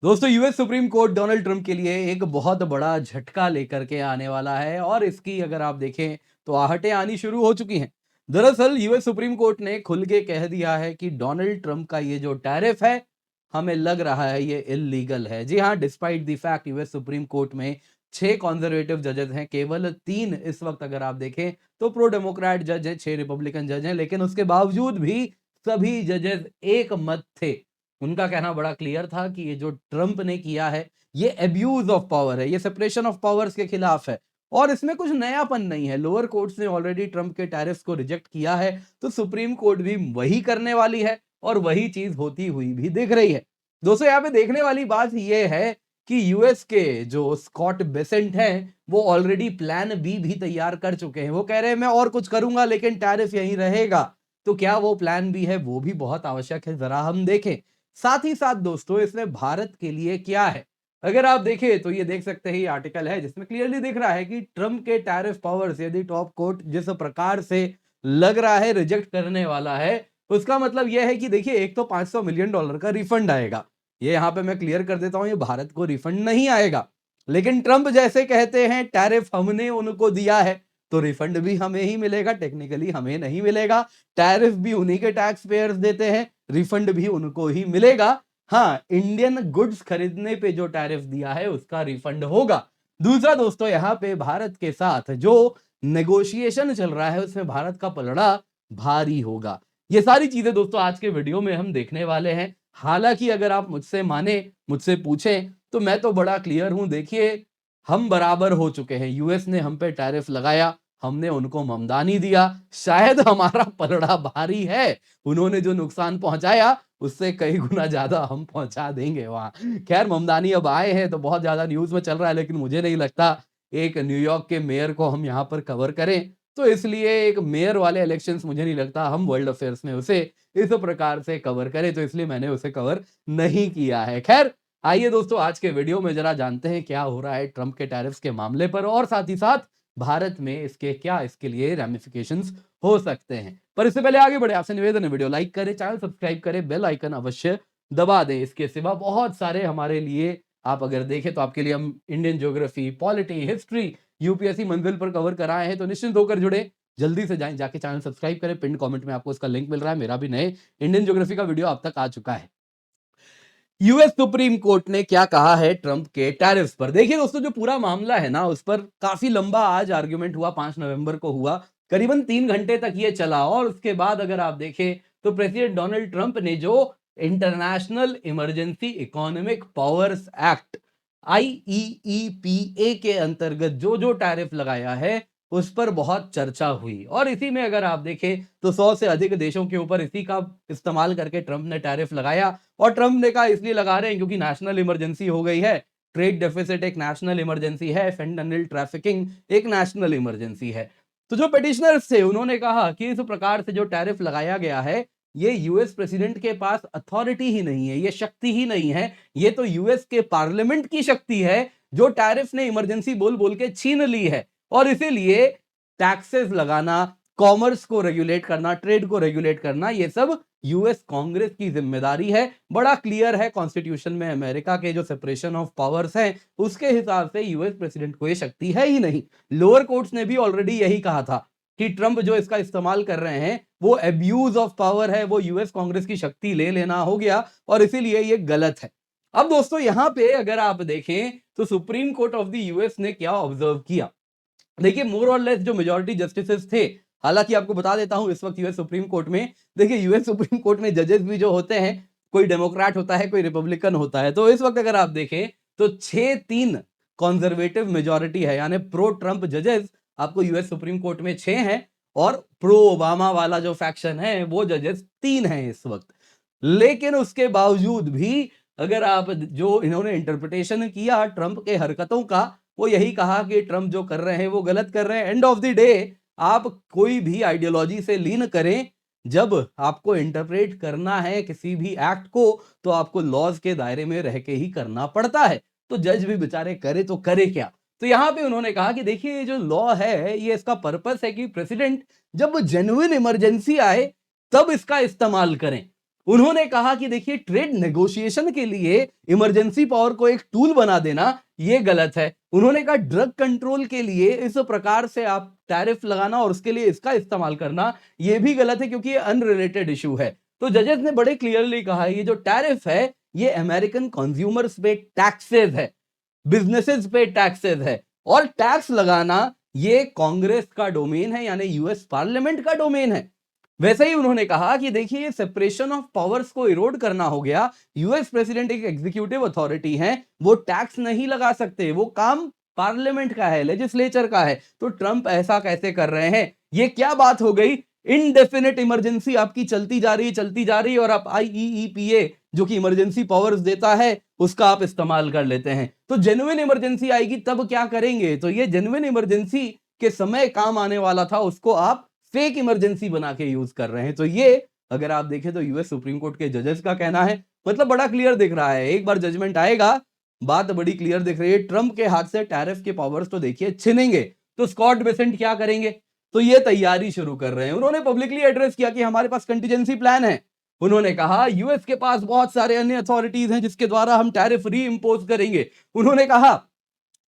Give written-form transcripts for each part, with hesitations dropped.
दोस्तों US supreme court Donald Trump के लिए एक बहुत बड़ा झटका लेकर के आने वाला है और इसकी अगर आप देखें तो आहटें आनी शुरू हो चुकी हैं। दरअसल यूएस सुप्रीम कोर्ट ने खुल के कह दिया है कि डोनाल्ड ट्रंप का ये जो टैरिफ है, हमें लग रहा है ये इलीगल है। जी हाँ, despite the fact US supreme court में 6 कॉन्जर्वेटिव जजेस हैं, केवल 3 इस वक्त अगर आप देखें तो प्रो डेमोक्रेट जज हैं, 6 रिपब्लिकन जज हैं, लेकिन उसके बावजूद भी सभी जजेस एक मत थे। उनका कहना बड़ा क्लियर था कि ये जो ट्रंप ने किया है, ये अब्यूज ऑफ पावर है, ये सेपरेशन ऑफ पावर्स के खिलाफ है और इसमें कुछ नयापन नहीं है। लोअर कोर्ट्स ने ऑलरेडी ट्रंप के टैरिफ्स को रिजेक्ट किया है, तो सुप्रीम कोर्ट भी वही करने वाली है और वही चीज होती हुई भी दिख रही है। दोस्तों यहाँ पे देखने वाली बात ये है कि यूएस के जो स्कॉट बेसेंट हैं, वो ऑलरेडी प्लान बी भी तैयार कर चुके हैं। वो कह रहे हैं मैं और कुछ करूंगा लेकिन टैरिफ यहीं रहेगा। तो क्या वो प्लान बी है, वो भी बहुत आवश्यक है, जरा हम देखें। साथ ही साथ दोस्तों इसमें भारत के लिए क्या है, अगर आप देखें तो ये देख सकते हैं, ये आर्टिकल है जिसमें क्लियरली दिख रहा है कि ट्रंप के टैरिफ पावर्स यदि टॉप कोर्ट जिस प्रकार से लग रहा है रिजेक्ट करने वाला है, उसका मतलब यह है कि देखिए एक तो $500 मिलियन का रिफंड आएगा। ये यहां पे मैं क्लियर कर देता हूं, ये भारत को रिफंड नहीं आएगा। लेकिन ट्रंप जैसे कहते हैं टैरिफ हमने उनको दिया है, तो रिफंड भी हमें ही मिलेगा, टेक्निकली हमें नहीं मिलेगा। टैरिफ भी उन्हीं के टैक्स पेयर्स देते हैं, रिफंड भी उनको ही मिलेगा। हाँ, इंडियन गुड्स खरीदने पे जो टैरिफ दिया है उसका रिफंड होगा। दूसरा दोस्तों, यहाँ पे भारत के साथ जो नेगोशिएशन चल रहा है उसमें भारत का पलड़ा भारी होगा। ये सारी चीजें दोस्तों आज के वीडियो में हम देखने वाले हैं। हालांकि अगर आप मुझसे माने, मुझसे पूछें, तो मैं तो बड़ा क्लियर हूं। देखिए, हम बराबर हो चुके हैं। यूएस ने हम पे टैरिफ लगाया, हमने उनको ममदानी दिया। शायद हमारा पलड़ा भारी है, उन्होंने जो नुकसान पहुंचाया उससे कई गुना ज्यादा हम पहुंचा देंगे वहां। खैर, ममदानी अब आए हैं तो बहुत ज्यादा न्यूज में चल रहा है, लेकिन मुझे नहीं लगता एक न्यूयॉर्क के मेयर को हम यहाँ पर कवर करें। तो इसलिए एक मेयर वाले इलेक्शंस मुझे नहीं लगता हम वर्ल्ड अफेयर्स में उसे इस प्रकार से कवर करें, तो इसलिए मैंने उसे कवर नहीं किया है। खैर, आइए दोस्तों आज के वीडियो में जरा जानते हैं क्या हो रहा है ट्रंप के टैरिफ्स के मामले पर और साथ ही साथ भारत में इसके क्या इसके लिए रैमिफिकेशंस हो सकते हैं। पर इससे पहले आगे बढ़े, आपसे निवेदन है वीडियो लाइक करें, चैनल सब्सक्राइब करें, बेल आइकन अवश्य दबा दें। इसके सिवा बहुत सारे हमारे लिए आप अगर देखें तो आपके लिए हम Indian geography, polity, history, UPSC मंजिल पर कवर कराए हैं, तो निश्चिंत होकर जुड़े। जल्दी से जाएं, जाके चैनल सब्सक्राइब करें। पिन कमेंट में आपको इसका लिंक मिल रहा है। मेरा भी नए इंडियन ज्योग्राफी का वीडियो अब तक आ चुका है। यूएस सुप्रीम कोर्ट ने क्या कहा है ट्रंप के टैरिफ्स पर। देखिए दोस्तों, जो पूरा मामला है ना, उस पर काफी लंबा आज आर्गुमेंट हुआ, 5 नवंबर को हुआ, करीबन 3 घंटे तक ये चला। और उसके बाद अगर आप देखें तो प्रेसिडेंट डोनाल्ड ट्रंप ने जो international emergency economic powers act IEEPA के अंतर्गत जो जो टैरिफ लगाया है उस पर बहुत चर्चा हुई। और इसी में अगर आप देखें तो 100 से अधिक देशों के ऊपर इसी का इस्तेमाल करके ट्रंप ने टैरिफ लगाया। और ट्रंप ने कहा इसलिए लगा रहे हैं क्योंकि नेशनल इमरजेंसी हो गई है। ट्रेड डेफिसिट एक नेशनल इमरजेंसी है, फेंटानिल ट्रैफिकिंग एक नेशनल इमरजेंसी है। तो जो पिटिशनर्स थे उन्होंने कहा कि इस प्रकार से जो टैरिफ लगाया गया है, ये यूएस प्रेसिडेंट के पास अथॉरिटी ही नहीं है, ये शक्ति ही नहीं है, ये तो यूएस के पार्लियामेंट की शक्ति है जो टैरिफ ने इमरजेंसी बोल बोल के छीन ली है। और इसीलिए टैक्सेस लगाना, कॉमर्स को रेगुलेट करना, ट्रेड को रेगुलेट करना, ये सब यूएस कांग्रेस की जिम्मेदारी है। बड़ा क्लियर है कॉन्स्टिट्यूशन में, अमेरिका के जो सेपरेशन ऑफ पावर्स हैं उसके हिसाब से यूएस प्रेसिडेंट को ये शक्ति है ही नहीं। लोअर कोर्ट्स ने भी ऑलरेडी यही कहा था कि ट्रंप जो इसका इस्तेमाल कर रहे हैं वो अब्यूज ऑफ पावर है, वो यूएस कांग्रेस की शक्ति ले लेना हो गया और इसीलिए ये गलत है। अब दोस्तों यहां पे अगर आप देखें तो supreme court of the US ने क्या ऑब्जर्व किया। देखिए, मोर और लेस जो मेजॉरिटी जस्टिसेस थे, हालांकि आपको बता देता हूं इस वक्त यूएस सुप्रीम कोर्ट में, देखिए यूएस सुप्रीम कोर्ट में जजेस भी जो होते हैं, कोई डेमोक्रेट होता है, कोई रिपब्लिकन होता है। तो इस वक्त अगर आप देखें तो 6-3 कंजर्वेटिव मेजॉरिटी है, यानी प्रो ट्रंप जजेस आपको यूएस सुप्रीम कोर्ट में 6 हैं और प्रो ओबामा वाला जो फैक्शन है वो जजेस 3 हैं इस वक्त। लेकिन उसके बावजूद भी अगर आप जो इन्होंने इंटरप्रिटेशन किया ट्रंप के हरकतों का, वो यही कहा कि ट्रंप जो कर रहे हैं वो गलत कर रहे हैं। एंड ऑफ द डे आप कोई भी आइडियोलॉजी से लीन करें, जब आपको इंटरप्रेट करना है किसी भी एक्ट को तो आपको लॉज के दायरे में रह के ही करना पड़ता है। तो जज भी बेचारे करे तो करे क्या। तो यहां पे उन्होंने कहा कि देखिए ये जो लॉ है ये इसका पर्पस है कि प्रेसिडेंट जब जेन्युइन इमरजेंसी आए तब इसका इस्तेमाल करें। उन्होंने कहा कि देखिए ट्रेड नेगोशिएशन के लिए इमरजेंसी पावर को एक टूल बना देना ये गलत है। उन्होंने कहा ड्रग कंट्रोल के लिए इस प्रकार से आप टैरिफ लगाना और उसके लिए इसका इस्तेमाल करना ये भी गलत है क्योंकि ये अनरिलेटेड इशू है। तो जजेस ने बड़े क्लियरली कहा ये जो टैरिफ है ये अमेरिकन कंज्यूमर्स पे टैक्सेस है, बिजनेसेस पे टैक्सेस है और टैक्स लगाना ये कांग्रेस का डोमेन है यानी यूएस पार्लियामेंट का डोमेन है। वैसे ही उन्होंने कहा कि देखिए ये सेपरेशन ऑफ पावर्स को इरोड करना हो गया। यूएस प्रेसिडेंट एक एग्जीक्यूटिव अथॉरिटी है, वो टैक्स नहीं लगा सकते, वो काम पार्लियामेंट का है, लेजिस्लेचर का है। तो ट्रंप ऐसा कैसे कर रहे हैं? ये क्या बात हो गई? इनडेफिनेट इमरजेंसी आपकी चलती जा रही और आप आईईईपीए जो कि इमरजेंसी पावर्स देता है उसका आप इस्तेमाल कर लेते हैं। तो जेन्युइन इमरजेंसी आएगी तब क्या करेंगे? तो ये जेन्युइन इमरजेंसी के समय काम आने वाला था उसको आप फेक इमरजेंसी बना के यूज कर रहे हैं। तो ये अगर आप देखें तो यूएस सुप्रीम कोर्ट के जजेस का कहना है, मतलब बड़ा क्लियर दिख रहा है। एक बार जजमेंट आएगा, बात बड़ी क्लियर दिख रही है। ट्रंप के हाथ से टैरिफ के पावर्स तो देखिए छिनेंगे, तो स्कॉट बेसेंट क्या करेंगे? तो ये तैयारी शुरू कर रहे हैं। उन्होंने पब्लिकली एड्रेस किया कि हमारे पास कंटीजेंसी प्लान है। उन्होंने कहा यूएस के पास बहुत सारे अन्य अथॉरिटीज हैं जिसके द्वारा हम टैरिफ री इंपोज करेंगे। उन्होंने कहा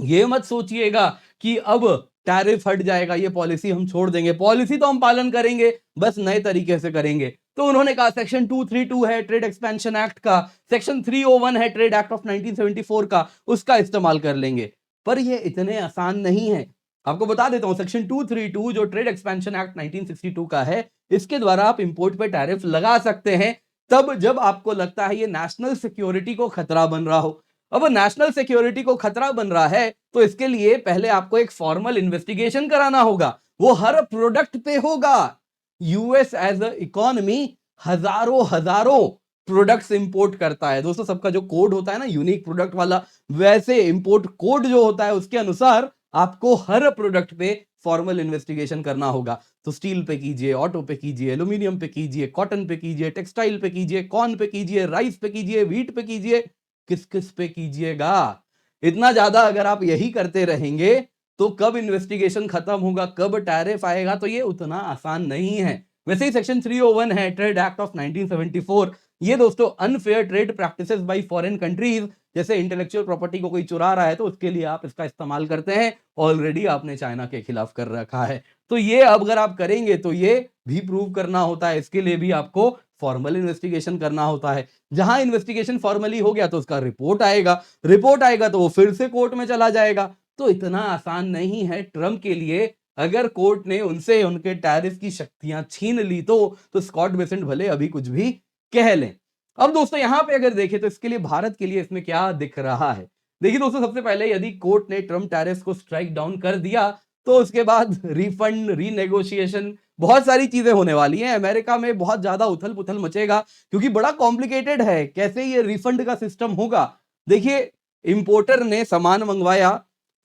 ये मत सोचिएगा कि अब टैरिफ हट जाएगा, ये पॉलिसी हम छोड़ देंगे। पॉलिसी तो हम पालन करेंगे, बस नए तरीके से करेंगे। तो उन्होंने कहा सेक्शन 232 है ट्रेड एक्सपेंशन एक्ट का, सेक्शन 301 है ट्रेड एक्ट ऑफ 1974 का, उसका इस्तेमाल कर लेंगे। पर ये इतने आसान नहीं है। आपको बता देता हूं, सेक्शन 232 जो ट्रेड एक्सपेंशन एक्ट 1962 का है, इसके द्वारा आप इंपोर्ट पे टैरिफ लगा सकते हैं तब जब आपको लगता है ये नेशनल सिक्योरिटी को खतरा बन रहा हो। अब नेशनल सिक्योरिटी को खतरा बन रहा है तो इसके लिए पहले आपको एक फॉर्मल इन्वेस्टिगेशन कराना होगा, वो हर प्रोडक्ट पे होगा। यूएस एज अ इकोनॉमी हजारों हजारों प्रोडक्ट्स इंपोर्ट करता है दोस्तों। सबका जो कोड होता है ना यूनिक प्रोडक्ट वाला, वैसे इंपोर्ट कोड जो होता है उसके अनुसार आपको हर प्रोडक्ट पे फॉर्मल इन्वेस्टिगेशन करना होगा। तो स्टील पे कीजिए, ऑटो पे कीजिए, एल्यूमिनियम पे कीजिए, कॉटन पे कीजिए, टेक्सटाइल पे कीजिए, कॉर्न पे कीजिए, राइस पे कीजिए, व्हीट पे कीजिए, किस किस पे कीजिएगा? इतना ज्यादा अगर आप यही करते रहेंगे तो कब इन्वेस्टिगेशन खत्म होगा, कब टैरिफ आएगा? तो ये उतना आसान नहीं है। वैसे ही सेक्शन 301 है ट्रेड एक्ट ऑफ 1974, ये दोस्तों unfair trade practices bye foreign countries, जैसे इंटेलेक्चुअल प्रॉपर्टी को कोई चुरा रहा है तो उसके लिए आप इसका इस्तेमाल करते हैं। ऑलरेडी आपने चाइना के खिलाफ कर रखा है। तो ये अब अगर आप करेंगे तो ये भी प्रूव करना होता है, इसके लिए भी आपको फॉर्मल इन्वेस्टिगेशन करना होता है। जहां इन्वेस्टिगेशन फॉर्मली हो गया तो उसका रिपोर्ट आएगा, रिपोर्ट आएगा तो वो फिर से कोर्ट में चला जाएगा। तो इतना आसान नहीं है ट्रंप के लिए। अगर कोर्ट ने उनसे उनके टैरिफ की शक्तियां छीन ली तो स्कॉट बेसेंट भले अभी कुछ भी कह लें। अब दोस्तों यहां पे अगर देखें तो इसके लिए भारत के लिए इसमें क्या दिख रहा है? देखिए दोस्तों, सबसे पहले यदि कोर्ट ने ट्रंप टैरिफ को स्ट्राइक डाउन कर दिया तो उसके बाद रिफंड, रीनेगोशिएशन, बहुत सारी चीजें होने वाली हैं। अमेरिका में बहुत ज्यादा उथल पुथल मचेगा क्योंकि बड़ा कॉम्प्लिकेटेड है कैसे ये रिफंड का सिस्टम होगा। देखिए, इंपोर्टर ने सामान मंगवाया,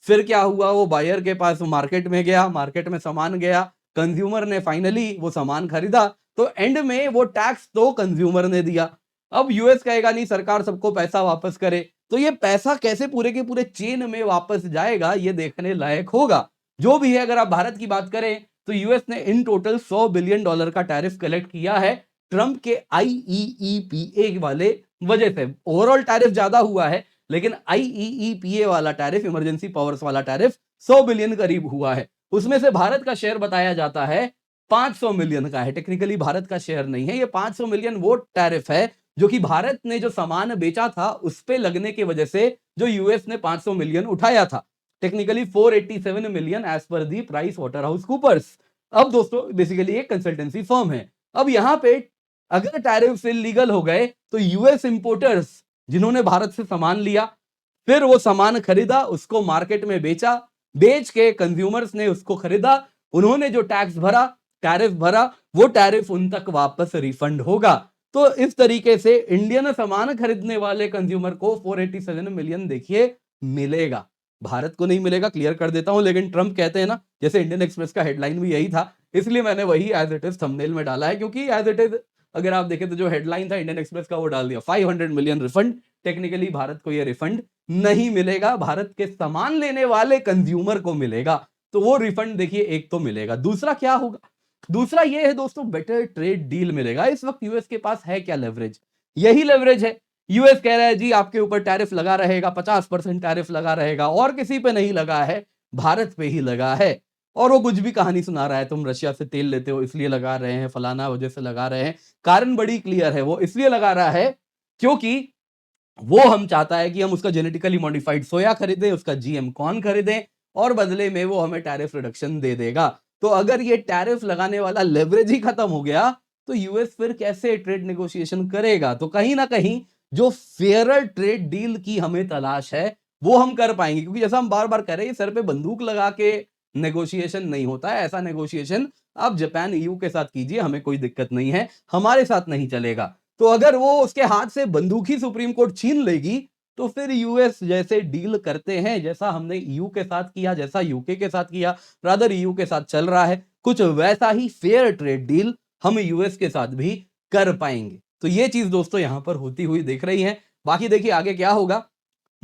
फिर क्या हुआ, वो बायर के पास मार्केट में गया, मार्केट में सामान गया, कंज्यूमर ने फाइनली वो सामान खरीदा, तो एंड में वो टैक्स तो कंज्यूमर ने दिया। अब यूएस कहेगा नहीं सरकार सबको पैसा वापस करे, तो ये पैसा कैसे पूरे के पूरे चेन में वापस जाएगा ये देखने लायक होगा। जो भी है, अगर आप भारत की बात करें तो यूएस ने इन टोटल $100 बिलियन का टैरिफ कलेक्ट किया है ट्रंप के आईईईपीए वाले वजह से। ओवरऑल टैरिफ ज्यादा हुआ है लेकिन आईईईपीए वाला टैरिफ, इमरजेंसी पावर्स वाला टैरिफ 100 बिलियन करीब हुआ है। उसमें से भारत का शेयर बताया जाता है 500 मिलियन का है। टेक्निकली भारत का शेयर नहीं है, ये 500 मिलियन वो टैरिफ है जो कि भारत ने जो सामान बेचा था उस पे लगने की वजह से जो यूएस ने 500 मिलियन उठाया था। Technically 487 million as per the Price Waterhouse हाउस कूपर्स। अब दोस्तों बेसिकली एक कंसल्टेंसी फर्म है। अब यहां पे अगर टैरिफ इलीगल हो गए तो यूएस इंपोर्टर्स जिन्होंने भारत से सामान लिया, फिर वो सामान खरीदा, उसको मार्केट में बेचा, बेच के कंज्यूमर्स ने उसको खरीदा, उन्होंने जो टैक्स भरा, टैरिफ भरा, वो टैरिफ उन तक वापस रिफंड होगा। तो इस तरीके से इंडियन सामान खरीदने वाले कंज्यूमर को 487 मिलियन देखिए मिलेगा। भारत को नहीं मिलेगा, क्लियर कर देता हूं, लेकिन ट्रंप कहते हैं ना, जैसे इंडियन एक्सप्रेस का हेडलाइन भी यही था, इसलिए मैंने वही एज इट इज थंबनेल में डाला है, क्योंकि एज इट इज अगर आप देखें तो जो हेडलाइन था इंडियन एक्सप्रेस का वो डाल दिया 500 मिलियन रिफंड। टेक्निकली भारत को ये रिफंड नहीं मिलेगा, भारत के सामान लेने वाले कंज्यूमर को मिलेगा। तो वो रिफंड देखिए एक तो मिलेगा। दूसरा क्या होगा, दूसरा ये है दोस्तों, बेटर ट्रेड डील मिलेगा। इस वक्त यूएस के पास है क्या लेवरेज? यही लेवरेज है। यूएस कह रहा है जी आपके ऊपर टैरिफ लगा रहेगा, 50% टैरिफ लगा रहेगा, और किसी पे नहीं लगा है, भारत पे ही लगा है। और वो कुछ भी कहानी सुना रहा है, तुम रशिया से तेल लेते हो इसलिए लगा रहे हैं, फलाना वजह से लगा रहे हैं। कारण बड़ी क्लियर है, वो इसलिए लगा रहा है क्योंकि वो हम चाहता है कि हम उसका जेनेटिकली मॉडिफाइड सोया खरीदें, उसका जीएम कॉर्न खरीदें, और बदले में वो हमें टैरिफ रिडक्शन दे देगा। तो अगर ये टैरिफ लगाने वाला लेवरेज ही खत्म हो गया, तो यूएस फिर कैसे ट्रेड नेगोशिएशन करेगा? तो कहीं ना कहीं जो फेयरर ट्रेड डील की हमें तलाश है, वो हम कर पाएंगे, क्योंकि जैसा हम बार बार कह रहे हैं, सर पे बंदूक लगा के नेगोशिएशन नहीं होता है। ऐसा नेगोशिएशन आप जापान ईयू के साथ कीजिए, हमें कोई दिक्कत नहीं है, हमारे साथ नहीं चलेगा। तो अगर वो उसके हाथ से बंदूक ही सुप्रीम कोर्ट छीन लेगी, तो फिर यूएस जैसे डील करते हैं, जैसा हमने ईयू के साथ किया, जैसा यूके के साथ किया, रादर ईयू के साथ चल रहा है, कुछ वैसा ही फेयर ट्रेड डील हम यूएस के साथ भी कर पाएंगे। तो ये चीज दोस्तों यहां पर होती हुई दिख रही है। बाकी देखिए आगे क्या होगा,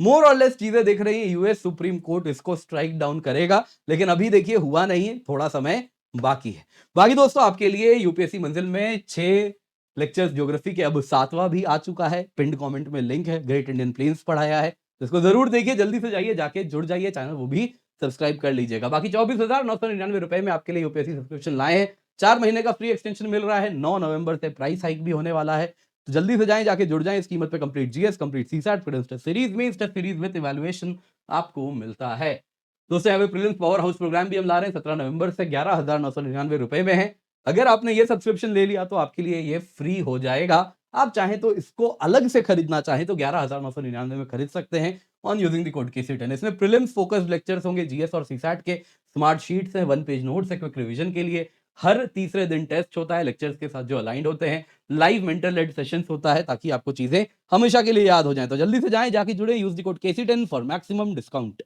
मोर और लेस चीजें दिख रही है। यूएस सुप्रीम कोर्ट इसको स्ट्राइक डाउन करेगा, लेकिन अभी देखिए हुआ नहीं है, थोड़ा समय बाकी है। बाकी दोस्तों आपके लिए यूपीएससी मंजिल में 6 लेक्चर्स ज्योग्राफी के अब 7वां भी आ चुका है। पिंड कमेंट में लिंक है, ग्रेट इंडियन प्लेन्स पढ़ाया है, तो इसको जरूर देखिए, जल्दी से जाइए, जाके जुड़ जाइए, चैनल वो भी सब्सक्राइब कर लीजिएगा। बाकी 24,999 रुपए में आपके लिए यूपीएससी सब्सक्रिप्शन लाए हैं। 4 महीने का फ्री एक्सटेंशन मिल रहा है। 9 नवंबर से प्राइस हाइक भी होने वाला है, तो जल्दी से जाएं, जाके जुड़ जाएं। इस कीमत पे कंप्लीट जीएस, कंप्लीट सीसैट, फिर टेस्ट सीरीज में टेस्ट सीरीज विद इवैल्यूएशन आपको मिलता है। दोस्तों यहाँ पे प्रीलिम्स पावर हाउस प्रोग्राम भी हम ला रहे हैं 17 नवंबर से, 11,999 रुपए में है। अगर आपने ये सब्सक्रिप्शन ले लिया तो आपके लिए ये फ्री हो जाएगा। आप चाहें तो इसको अलग से खरीदना चाहें तो 11,999 में खरीद सकते हैं on using the code KC10। इसमें प्रीलिम्स फोकस्ड लेक्चर्स होंगे, जीएस और सीसैट के स्मार्ट शीट्स हैं, 1 पेज नोट्स है क्विक रिवीजन के लिए। हर तीसरे दिन टेस्ट होता है लेक्चर्स के साथ जो अलाइंड होते हैं। लाइव मेंटर लेड सेशंस होता है ताकि आपको चीजें हमेशा के लिए याद हो जाएं। तो जल्दी से जाएं, जाके जुड़े, use the code KC10 for maximum discount.